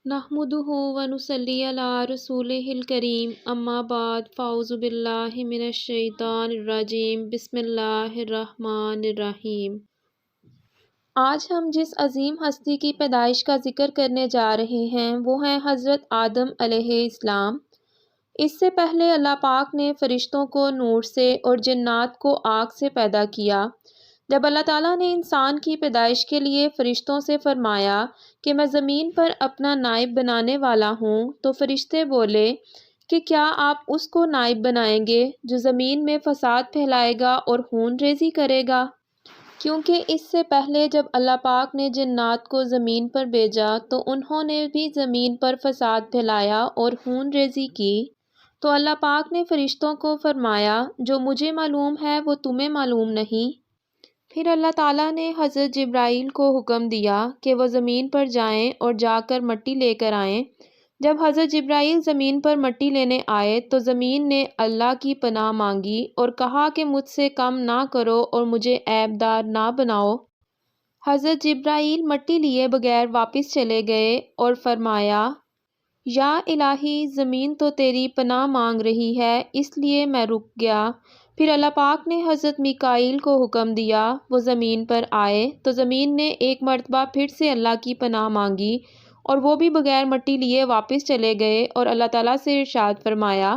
نحمدہ ونصلی علی رسولہ الکریم اما بعد فاعوذ باللہ من الشیطان الرجیم بسم اللہ الرحمن الرحیم۔ آج ہم جس عظیم ہستی کی پیدائش کا ذکر کرنے جا رہے ہیں وہ ہیں حضرت آدم علیہ السلام۔ اس سے پہلے اللہ پاک نے فرشتوں کو نور سے اور جنات کو آگ سے پیدا کیا۔ جب اللہ تعالیٰ نے انسان کی پیدائش کے لیے فرشتوں سے فرمایا کہ میں زمین پر اپنا نائب بنانے والا ہوں تو فرشتے بولے کہ کیا آپ اس کو نائب بنائیں گے جو زمین میں فساد پھیلائے گا اور خون ریزی کرے گا؟ کیونکہ اس سے پہلے جب اللہ پاک نے جنات کو زمین پر بھیجا تو انہوں نے بھی زمین پر فساد پھیلایا اور خون ریزی کی، تو اللہ پاک نے فرشتوں کو فرمایا جو مجھے معلوم ہے وہ تمہیں معلوم نہیں۔ پھر اللہ تعالیٰ نے حضرت جبرائیل کو حکم دیا کہ وہ زمین پر جائیں اور جا کر مٹی لے کر آئیں۔ جب حضرت جبرائیل زمین پر مٹی لینے آئے تو زمین نے اللہ کی پناہ مانگی اور کہا کہ مجھ سے کم نہ کرو اور مجھے عیب دار نہ بناؤ۔ حضرت جبرائیل مٹی لیے بغیر واپس چلے گئے اور فرمایا، یا الہی زمین تو تیری پناہ مانگ رہی ہے اس لیے میں رک گیا۔ پھر اللہ پاک نے حضرت میکائیل کو حکم دیا وہ زمین پر آئے تو زمین نے ایک مرتبہ پھر سے اللہ کی پناہ مانگی اور وہ بھی بغیر مٹی لیے واپس چلے گئے اور اللہ تعالیٰ سے ارشاد فرمایا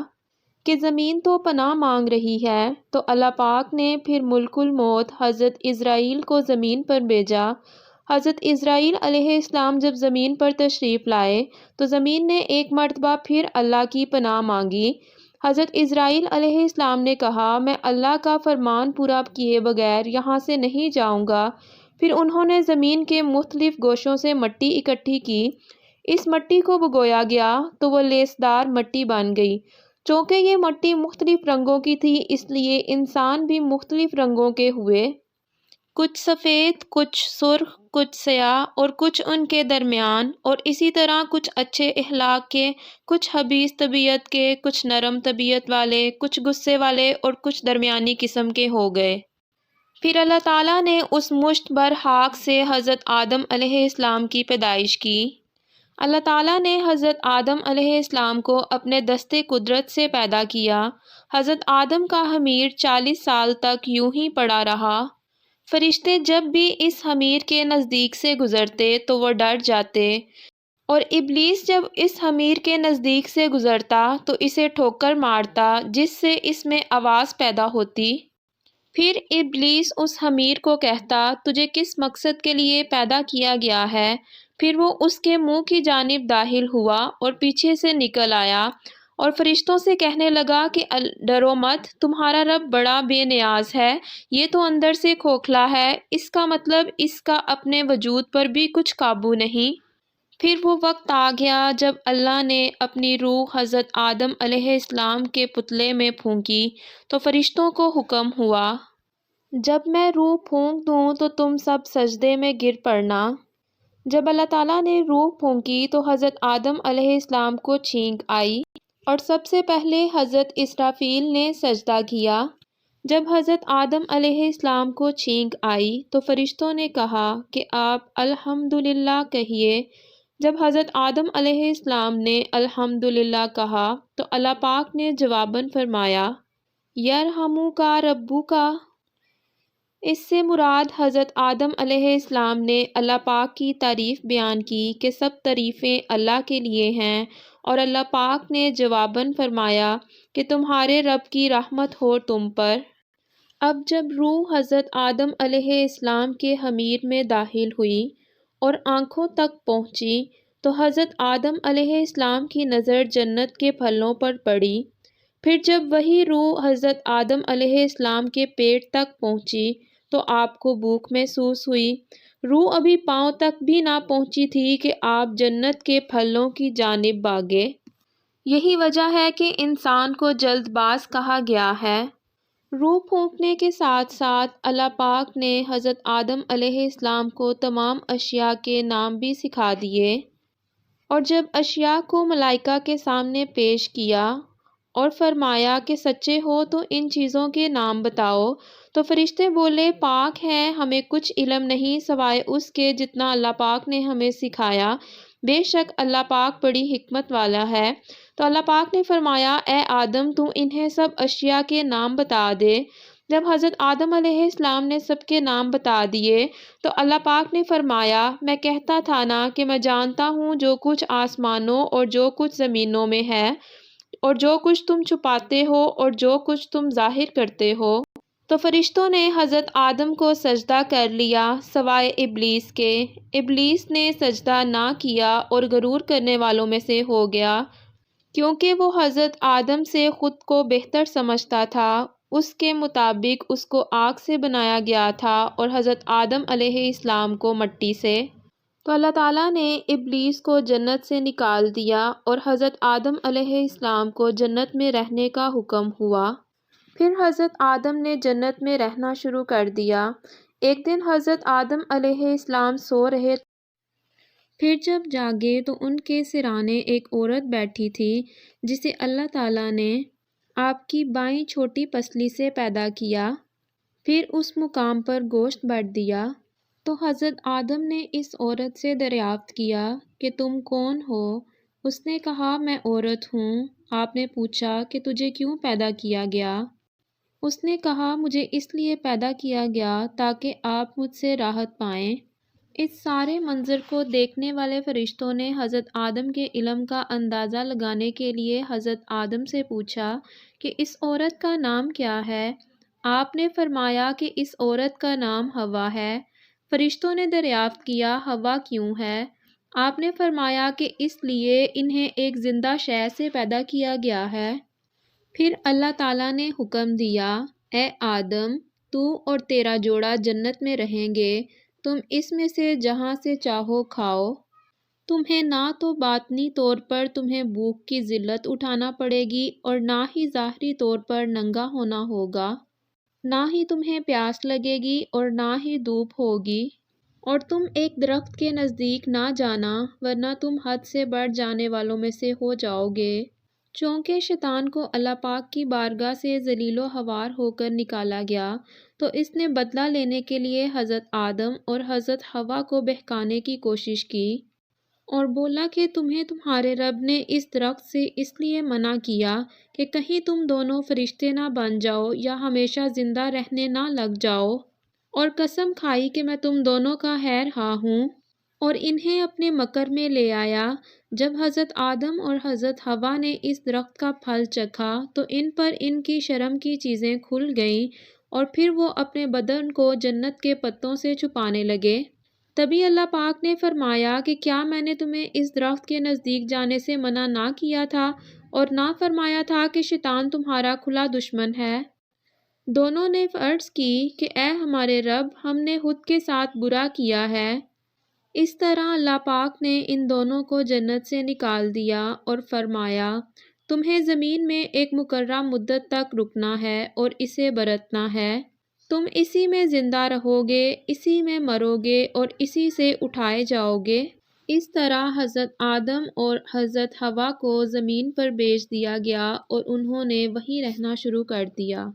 کہ زمین تو پناہ مانگ رہی ہے۔ تو اللہ پاک نے پھر ملک الموت حضرت عزرائیل کو زمین پر بھیجا۔ حضرت عزرائیل علیہ السلام جب زمین پر تشریف لائے تو زمین نے ایک مرتبہ پھر اللہ کی پناہ مانگی۔ حضرت عزرائیل علیہ السلام نے کہا میں اللہ کا فرمان پورا کیے بغیر یہاں سے نہیں جاؤں گا۔ پھر انہوں نے زمین کے مختلف گوشوں سے مٹی اکٹھی کی، اس مٹی کو بھگویا گیا تو وہ لیسدار مٹی بن گئی۔ چونکہ یہ مٹی مختلف رنگوں کی تھی اس لیے انسان بھی مختلف رنگوں کے ہوئے، کچھ سفید، کچھ سرخ، کچھ سیاہ اور کچھ ان کے درمیان، اور اسی طرح کچھ اچھے اخلاق کے، کچھ خبیث طبیعت کے، کچھ نرم طبیعت والے، کچھ غصے والے اور کچھ درمیانی قسم کے ہو گئے۔ پھر اللہ تعالیٰ نے اس مشت بھر خاک سے حضرت آدم علیہ السلام کی پیدائش کی۔ اللہ تعالیٰ نے حضرت آدم علیہ السلام کو اپنے دستے قدرت سے پیدا کیا۔ حضرت آدم کا خمیر 40 سال تک یوں ہی پڑا رہا۔ فرشتے جب بھی اس خمیر کے نزدیک سے گزرتے تو وہ ڈر جاتے، اور ابلیس جب اس خمیر کے نزدیک سے گزرتا تو اسے ٹھوکر مارتا جس سے اس میں آواز پیدا ہوتی۔ پھر ابلیس اس خمیر کو کہتا تجھے کس مقصد کے لیے پیدا کیا گیا ہے؟ پھر وہ اس کے منہ کی جانب داخل ہوا اور پیچھے سے نکل آیا اور فرشتوں سے کہنے لگا کہ ڈرو مت، تمہارا رب بڑا بے نیاز ہے، یہ تو اندر سے کھوکھلا ہے، اس کا مطلب اس کا اپنے وجود پر بھی کچھ قابو نہیں۔ پھر وہ وقت آ گیا جب اللہ نے اپنی روح حضرت آدم علیہ السلام کے پتلے میں پھونکی تو فرشتوں کو حکم ہوا جب میں روح پھونک دوں تو تم سب سجدے میں گر پڑنا۔ جب اللہ تعالیٰ نے روح پھونکی تو حضرت آدم علیہ السلام کو چھینک آئی اور سب سے پہلے حضرت اسرافیل نے سجدہ کیا۔ جب حضرت آدم علیہ السلام کو چھینک آئی تو فرشتوں نے کہا کہ آپ الحمدللہ کہیے۔ جب حضرت آدم علیہ السلام نے الحمدللہ کہا تو اللہ پاک نے جواباً فرمایا یرحمک ربک۔ اس سے مراد حضرت آدم علیہ السلام نے اللہ پاک کی تعریف بیان کی کہ سب تعریفیں اللہ کے لیے ہیں، اور اللہ پاک نے جواباً فرمایا کہ تمہارے رب کی رحمت ہو تم پر۔ اب جب روح حضرت آدم علیہ السلام کے خمیر میں داخل ہوئی اور آنکھوں تک پہنچی تو حضرت آدم علیہ السلام کی نظر جنت کے پھلوں پر پڑی۔ پھر جب وہی روح حضرت آدم علیہ السلام کے پیٹ تک پہنچی تو آپ کو بھوک محسوس ہوئی۔ روح ابھی پاؤں تک بھی نہ پہنچی تھی کہ آپ جنت کے پھلوں کی جانب بھاگے۔ یہی وجہ ہے کہ انسان کو جلد باز کہا گیا ہے۔ روح پھونکنے کے ساتھ ساتھ اللہ پاک نے حضرت آدم علیہ السلام کو تمام اشیاء کے نام بھی سکھا دیے، اور جب اشیاء کو ملائکہ کے سامنے پیش کیا اور فرمایا کہ سچے ہو تو ان چیزوں کے نام بتاؤ تو فرشتے بولے پاک ہیں، ہمیں کچھ علم نہیں سوائے اس کے جتنا اللہ پاک نے ہمیں سکھایا۔ بے شک اللہ پاک بڑی حکمت والا ہے۔ تو اللہ پاک نے فرمایا اے آدم تو انہیں سب اشیاء کے نام بتا دے۔ جب حضرت آدم علیہ السلام نے سب کے نام بتا دیے تو اللہ پاک نے فرمایا میں کہتا تھا نا کہ میں جانتا ہوں جو کچھ آسمانوں اور جو کچھ زمینوں میں ہے اور جو کچھ تم چھپاتے ہو اور جو کچھ تم ظاہر کرتے ہو۔ تو فرشتوں نے حضرت آدم کو سجدہ کر لیا سوائے ابلیس کے۔ ابلیس نے سجدہ نہ کیا اور غرور کرنے والوں میں سے ہو گیا، کیونکہ وہ حضرت آدم سے خود کو بہتر سمجھتا تھا۔ اس کے مطابق اس کو آگ سے بنایا گیا تھا اور حضرت آدم علیہ السلام کو مٹی سے۔ تو اللہ تعالیٰ نے ابلیس کو جنت سے نکال دیا اور حضرت آدم علیہ السلام کو جنت میں رہنے کا حکم ہوا۔ پھر حضرت آدم نے جنت میں رہنا شروع کر دیا۔ ایک دن حضرت آدم علیہ السلام سو رہے، پھر جب جاگے تو ان کے سرانے ایک عورت بیٹھی تھی جسے اللہ تعالیٰ نے آپ کی بائیں چھوٹی پسلی سے پیدا کیا، پھر اس مقام پر گوشت بڑھ دیا۔ تو حضرت آدم نے اس عورت سے دریافت کیا کہ تم کون ہو؟ اس نے کہا میں عورت ہوں۔ آپ نے پوچھا کہ تجھے کیوں پیدا کیا گیا؟ اس نے کہا مجھے اس لیے پیدا کیا گیا تاکہ آپ مجھ سے راحت پائیں۔ اس سارے منظر کو دیکھنے والے فرشتوں نے حضرت آدم کے علم کا اندازہ لگانے کے لیے حضرت آدم سے پوچھا کہ اس عورت کا نام کیا ہے؟ آپ نے فرمایا کہ اس عورت کا نام حوا ہے۔ فرشتوں نے دریافت کیا حوا کیوں ہے؟ آپ نے فرمایا کہ اس لیے انہیں ایک زندہ شے سے پیدا کیا گیا ہے۔ پھر اللہ تعالیٰ نے حکم دیا اے آدم تو اور تیرا جوڑا جنت میں رہیں گے، تم اس میں سے جہاں سے چاہو کھاؤ۔ تمہیں نہ تو باطنی طور پر تمہیں بھوک کی ذلت اٹھانا پڑے گی اور نہ ہی ظاہری طور پر ننگا ہونا ہوگا، نہ ہی تمہیں پیاس لگے گی اور نہ ہی دھوپ ہوگی، اور تم ایک درخت کے نزدیک نہ جانا ورنہ تم حد سے بڑھ جانے والوں میں سے ہو جاؤ گے۔ چونکہ شیطان کو اللہ پاک کی بارگاہ سے ذلیل و خوار ہو کر نکالا گیا تو اس نے بدلہ لینے کے لیے حضرت آدم اور حضرت حوا کو بہکانے کی کوشش کی اور بولا کہ تمہیں تمہارے رب نے اس درخت سے اس لیے منع کیا کہ کہیں تم دونوں فرشتے نہ بن جاؤ یا ہمیشہ زندہ رہنے نہ لگ جاؤ، اور قسم کھائی کہ میں تم دونوں کا خیر خواہ ہوں، اور انہیں اپنے مکر میں لے آیا۔ جب حضرت آدم اور حضرت حوا نے اس درخت کا پھل چکھا تو ان پر ان کی شرم کی چیزیں کھل گئیں اور پھر وہ اپنے بدن کو جنت کے پتوں سے چھپانے لگے۔ تبھی اللہ پاک نے فرمایا کہ کیا میں نے تمہیں اس درخت کے نزدیک جانے سے منع نہ کیا تھا اور نہ فرمایا تھا کہ شیطان تمہارا کھلا دشمن ہے؟ دونوں نے عرض کی کہ اے ہمارے رب ہم نے خود کے ساتھ برا کیا ہے۔ اس طرح اللہ پاک نے ان دونوں کو جنت سے نکال دیا اور فرمایا تمہیں زمین میں ایک مقررہ مدت تک رکنا ہے اور اسے برتنا ہے، تم اسی میں زندہ رہو گے، اسی میں مرو گے اور اسی سے اٹھائے جاؤ گے۔ اس طرح حضرت آدم اور حضرت حوا کو زمین پر بھیج دیا گیا اور انہوں نے وہیں رہنا شروع کر دیا۔